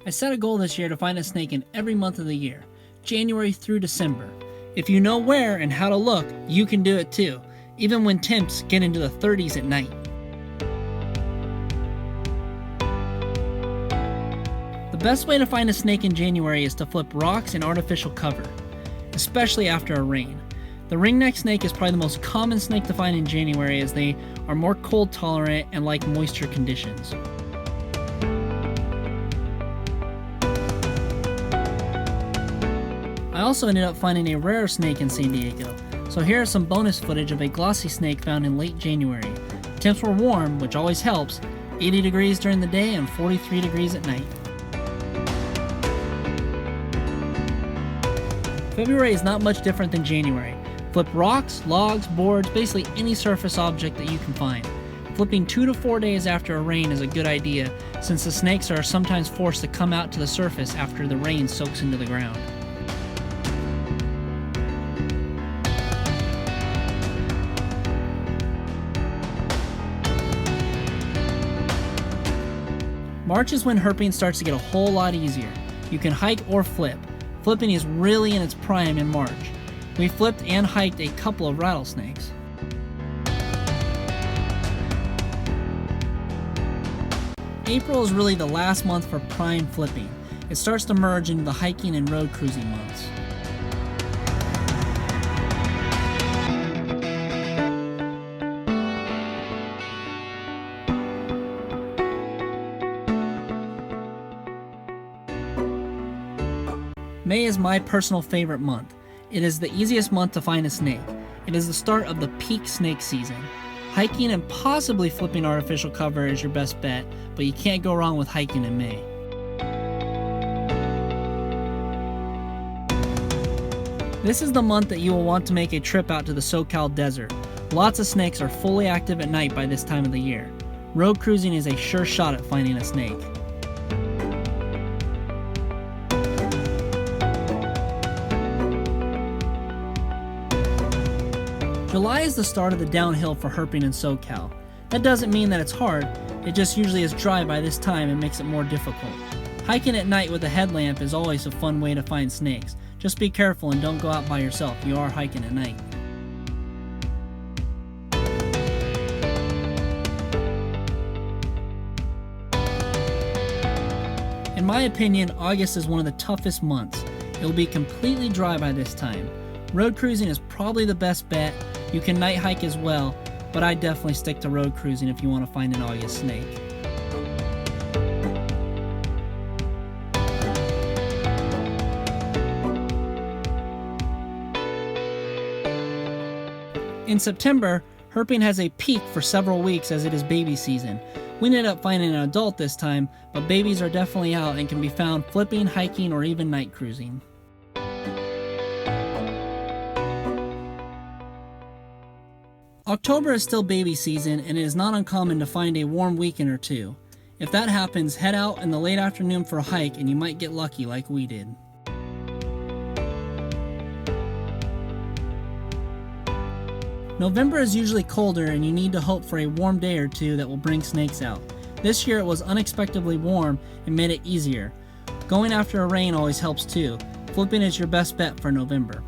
I set a goal this year to find a snake in every month of the year, January through December. If you know where and how to look, you can do it too, even when temps get into the 30s at night. The best way to find a snake in January is to flip rocks and artificial cover, especially after a rain. The ringneck snake is probably the most common snake to find in January, as they are more cold tolerant and like moisture conditions. I also ended up finding a rare snake in San Diego, so here is some bonus footage of a glossy snake found in late January. Temps were warm, which always helps, 80 degrees during the day and 43 degrees at night. February is not much different than January. Flip rocks, logs, boards, basically any surface object that you can find. Flipping 2 to 4 days after a rain is a good idea, since the snakes are sometimes forced to come out to the surface after the rain soaks into the ground. March is when herping starts to get a whole lot easier. You can hike or flip. Flipping is really in its prime in March. We flipped and hiked a couple of rattlesnakes. April is really the last month for prime flipping. It starts to merge into the hiking and road cruising months. May is my personal favorite month. It is the easiest month to find a snake. It is the start of the peak snake season. Hiking and possibly flipping artificial cover is your best bet, but you can't go wrong with hiking in May. This is the month that you will want to make a trip out to the Socal desert. Lots of snakes are fully active at night by this time of the year. Road cruising is a sure shot at finding a snake. July is the start of the downhill for herping in Socal. That doesn't mean that it's hard, it just usually is dry by this time and makes it more difficult. Hiking at night with a headlamp is always a fun way to find snakes. Just be careful and don't go out by yourself, you are hiking at night. In my opinion, August is one of the toughest months. It will be completely dry by this time. Road cruising is probably the best bet. You can night hike as well, but I definitely stick to road cruising if you want to find an August snake. In September, herping has a peak for several weeks as it is baby season. We ended up finding an adult this time, but babies are definitely out and can be found flipping, hiking, or even night cruising. October is still baby season, and it is not uncommon to find a warm weekend or two. If that happens, head out in the late afternoon for a hike and you might get lucky like we did. November is usually colder and you need to hope for a warm day or two that will bring snakes out. This year it was unexpectedly warm and made it easier. Going after a rain always helps too. Flipping is your best bet for November.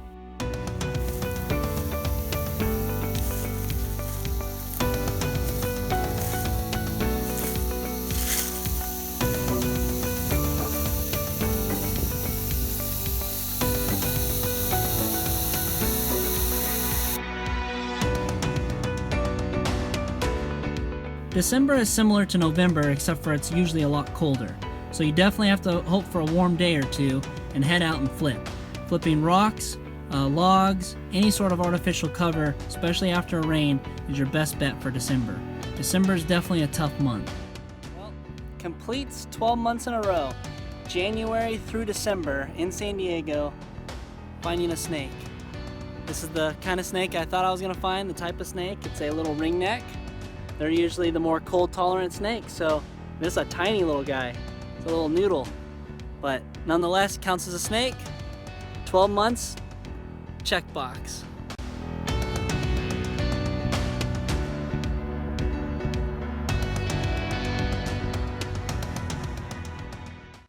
December is similar to November except for it's usually a lot colder, so you definitely have to hope for a warm day or two and head out and flip. Flipping rocks, logs, any sort of artificial cover, especially after a rain, is your best bet for December. December is definitely a tough month. Well, completes 12 months in a row, January through December in San Diego, finding a snake. This is the kind of snake I thought I was going to find, the type of snake. It's a little ringneck. They're usually the more cold tolerant snakes, so this is a tiny little guy. It's a little noodle, but nonetheless counts as a snake. 12 months, check box.